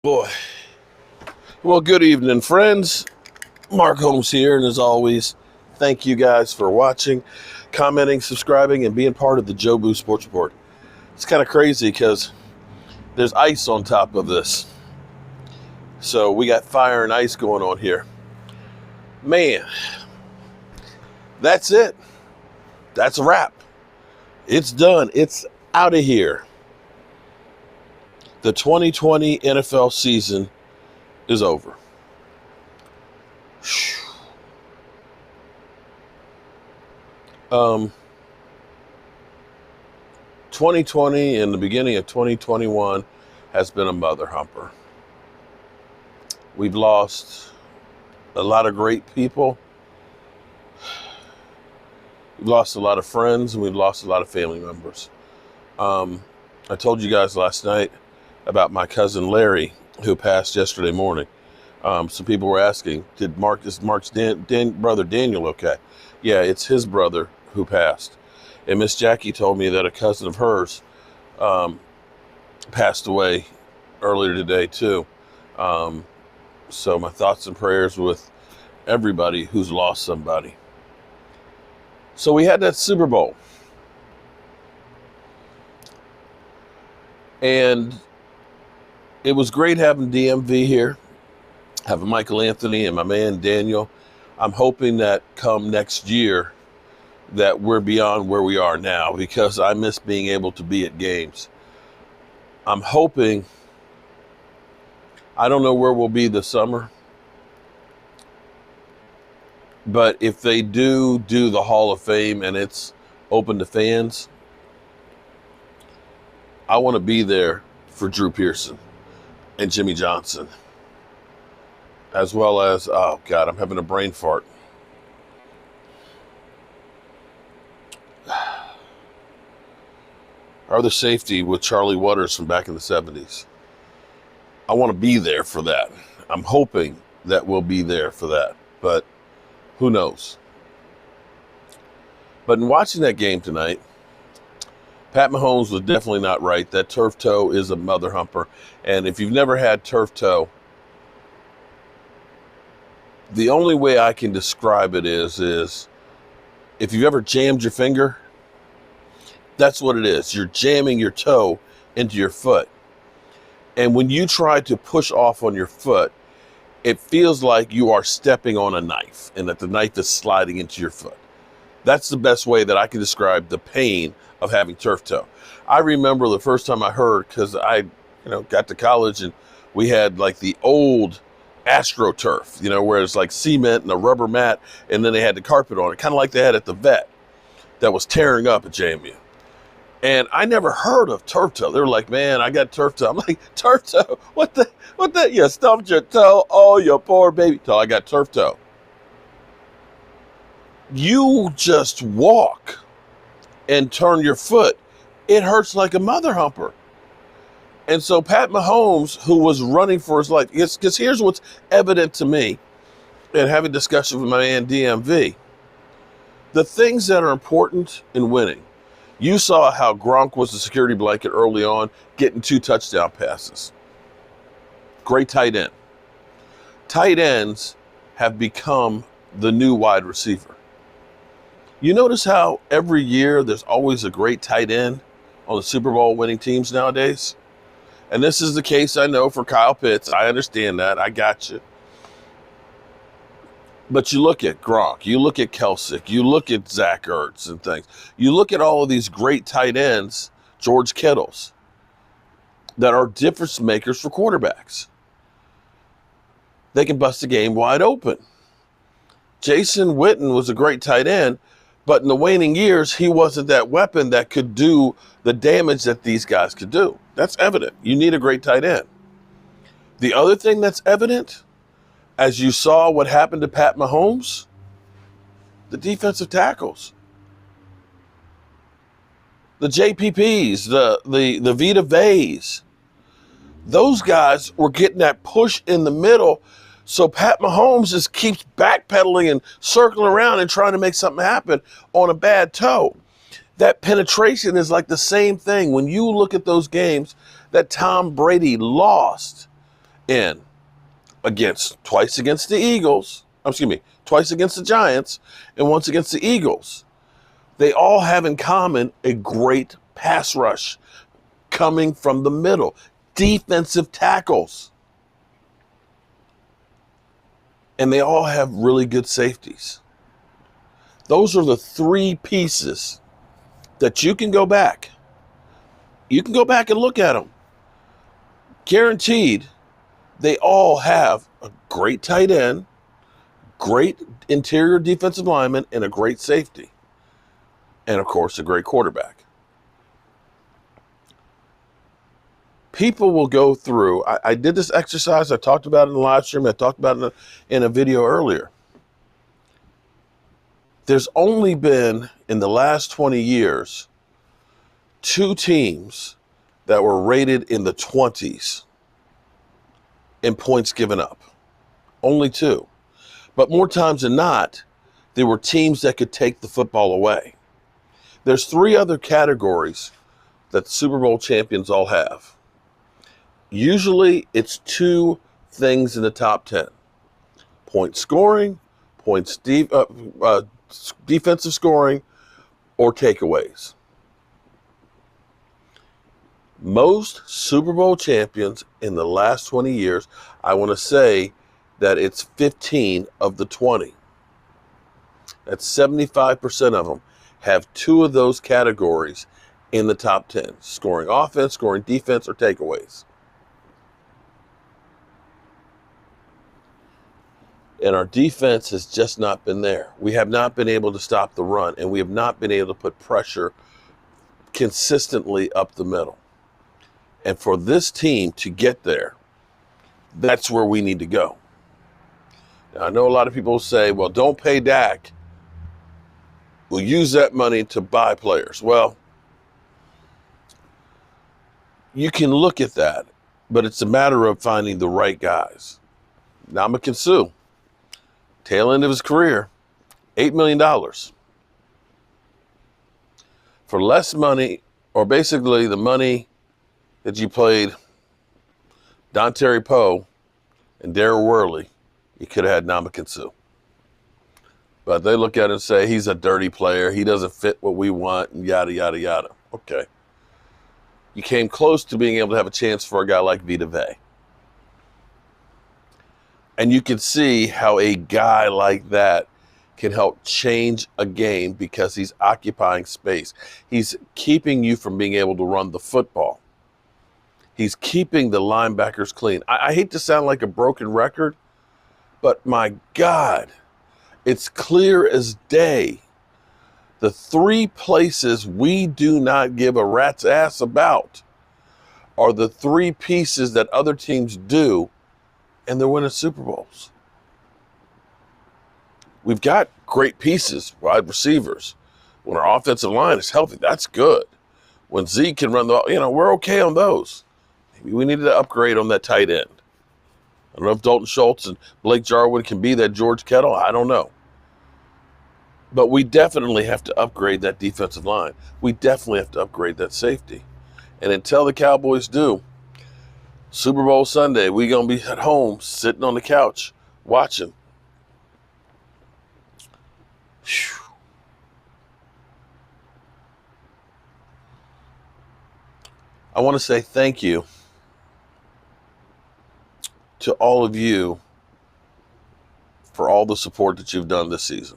Boy. Well, good evening, friends. Mark Holmes here, and as always, thank you guys for watching, commenting, subscribing, and being part of the Joe Boo Sports Report. It's kind of crazy because there's ice on top of this. So we got fire and ice going on here. Man, that's it. That's a wrap. It's done. It's out of here. The 2020 NFL season is over. 2020 and the beginning of 2021 has been a mother humper. We've lost a lot of great people. We've lost a lot of friends, and we've lost a lot of family members. I told you guys last night about my cousin Larry, who passed yesterday morning. Some people were asking, is Mark's brother Daniel okay? Yeah, it's his brother who passed. And Miss Jackie told me that a cousin of hers passed away earlier today too. So my thoughts and prayers with everybody who's lost somebody. So we had that Super Bowl. And it was great having DMV here, having Michael Anthony and my man Daniel. I'm hoping that come next year that we're beyond where we are now, because I miss being able to be at games. I'm hoping, I don't know where we'll be this summer, but if they do the Hall of Fame and it's open to fans, I want to be there for Drew Pearson and Jimmy Johnson, as well as, oh God, I'm having a brain fart. Our other safety with Charlie Waters from back in the 70s. I want to be there for that. I'm hoping that we'll be there for that, but who knows? But in watching that game tonight, Pat Mahomes was definitely not right. That turf toe is a mother humper. And if you've never had turf toe, the only way I can describe it is if you've ever jammed your finger, that's what it is. You're jamming your toe into your foot. And when you try to push off on your foot, it feels like you are stepping on a knife and that the knife is sliding into your foot. That's the best way that I can describe the pain of having turf toe. I remember the first time I heard, because I got to college and we had like the old AstroTurf, where it's like cement and a rubber mat, and then they had the carpet on it, kind of like they had at the vet, that was tearing up at JMU. And I never heard of turf toe. They were like, man, I got turf toe. I'm like, turf toe? What the? You stumped your toe? Oh, you poor baby toe. I got turf toe. You just walk and turn your foot. It hurts like a mother humper. And so Pat Mahomes, who was running for his life, because here's what's evident to me, and having discussion with my man DMV, the things that are important in winning. You saw how Gronk was the security blanket early on, getting 2 touchdown passes. Great tight end. Tight ends have become the new wide receiver. You notice how every year there's always a great tight end on the Super Bowl winning teams nowadays? And this is the case, I know, for Kyle Pitts. I understand that. I got you. But you look at Gronk, you look at Kelsick, you look at Zach Ertz and things. You look at all of these great tight ends, George Kittles, that are difference makers for quarterbacks. They can bust a game wide open. Jason Witten was a great tight end, but in the waning years, he wasn't that weapon that could do the damage that these guys could do. That's evident. You need a great tight end. The other thing that's evident, as you saw what happened to Pat Mahomes, the defensive tackles, the JPPs, the Vita Veys, those guys were getting that push in the middle. So Pat Mahomes just keeps backpedaling and circling around and trying to make something happen on a bad toe. That penetration is like the same thing. When you look at those games that Tom Brady lost, in twice against the Eagles, twice against the Giants, and once against the Eagles. They all have in common a great pass rush coming from the middle, defensive tackles. And they all have really good safeties. Those are the three pieces that you can go back. You can go back and look at them. Guaranteed, they all have a great tight end, great interior defensive lineman, and a great safety. And, of course, a great quarterback. People will go through. I did this exercise. I talked about it in the live stream. I talked about it in a video earlier. There's only been, in the last 20 years, 2 teams that were rated in the 20s in points given up. Only 2. But more times than not, there were teams that could take the football away. There's 3 other categories that the Super Bowl champions all have. Usually it's 2 things in the top 10. Point scoring, defensive scoring, or takeaways. Most Super Bowl champions in the last 20 years, I want to say that it's 15 of the 20. That's 75% of them have 2 of those categories in the top 10. Scoring offense, scoring defense, or takeaways. And our defense has just not been there. We have not been able to stop the run, and we have not been able to put pressure consistently up the middle. And for this team to get there, that's where we need to go. Now, I know a lot of people say, well, don't pay Dak. We'll use that money to buy players. Well, you can look at that, but it's a matter of finding the right guys. Ndamukong Suh, tail end of his career, $8 million. For less money, or basically the money that you played Dontari Poe and Darryl Worley, you could have had Ndamukong Suh. But they look at it and say, he's a dirty player. He doesn't fit what we want, and yada, yada, yada. Okay. You came close to being able to have a chance for a guy like Vita Vea. And you can see how a guy like that can help change a game because he's occupying space. He's keeping you from being able to run the football. He's keeping the linebackers clean. I hate to sound like a broken record, but my God, it's clear as day. The 3 places we do not give a rat's ass about are the 3 pieces that other teams do, and they're winning Super Bowls. We've got great pieces, wide receivers. When our offensive line is healthy, that's good. When Zeke can run we're okay on those. Maybe we need to upgrade on that tight end. I don't know if Dalton Schultz and Blake Jarwin can be that George Kittle. I don't know. But we definitely have to upgrade that defensive line. We definitely have to upgrade that safety. And until the Cowboys do, Super Bowl Sunday, we're going to be at home sitting on the couch watching. Whew. I want to say thank you to all of you for all the support that you've done this season.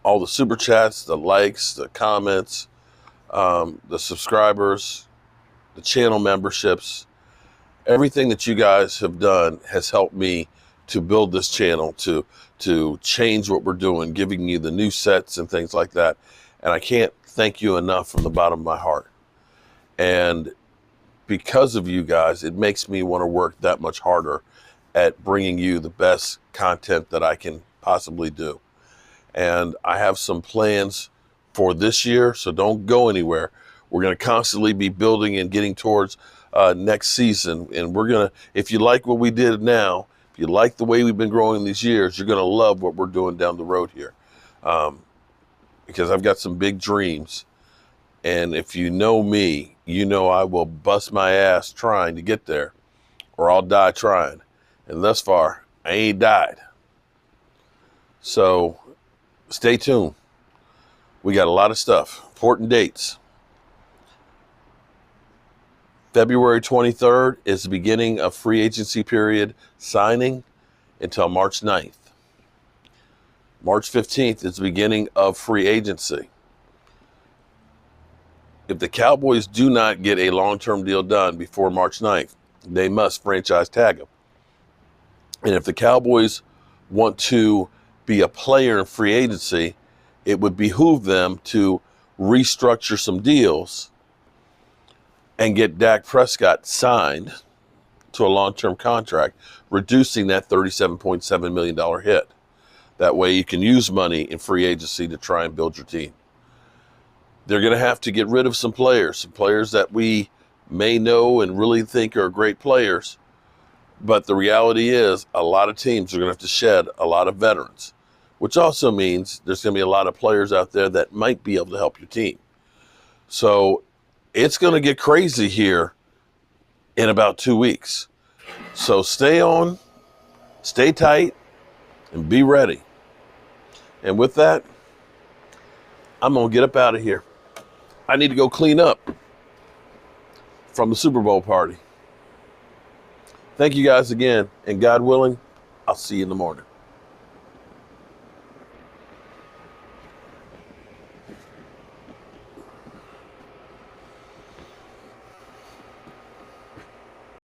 All the super chats, the likes, the comments, the subscribers, the channel memberships, everything that you guys have done has helped me to build this channel, to change what we're doing, giving you the new sets and things like that. And I can't thank you enough from the bottom of my heart. And because of you guys, it makes me want to work that much harder at bringing you the best content that I can possibly do. And I have some plans for this year, so don't go anywhere. We're going to constantly be building and getting towards next season. And we're going to, if you like what we did now, if you like the way we've been growing these years, you're going to love what we're doing down the road here. Because I've got some big dreams. And if you know me, you know I will bust my ass trying to get there, or I'll die trying. And thus far, I ain't died. So stay tuned. We got a lot of stuff. Important dates. February 23rd is the beginning of free agency period signing until March 9th. March 15th is the beginning of free agency. If the Cowboys do not get a long-term deal done before March 9th, they must franchise tag him. And if the Cowboys want to be a player in free agency, it would behoove them to restructure some deals and get Dak Prescott signed to a long-term contract, reducing that $37.7 million hit. That way you can use money in free agency to try and build your team. They're going to have to get rid of some players that we may know and really think are great players. But the reality is a lot of teams are going to have to shed a lot of veterans, which also means there's going to be a lot of players out there that might be able to help your team. So it's going to get crazy here in about 2 weeks. So stay on, stay tight, and be ready. And with that, I'm going to get up out of here. I need to go clean up from the Super Bowl party. Thank you guys again, and God willing, I'll see you in the morning.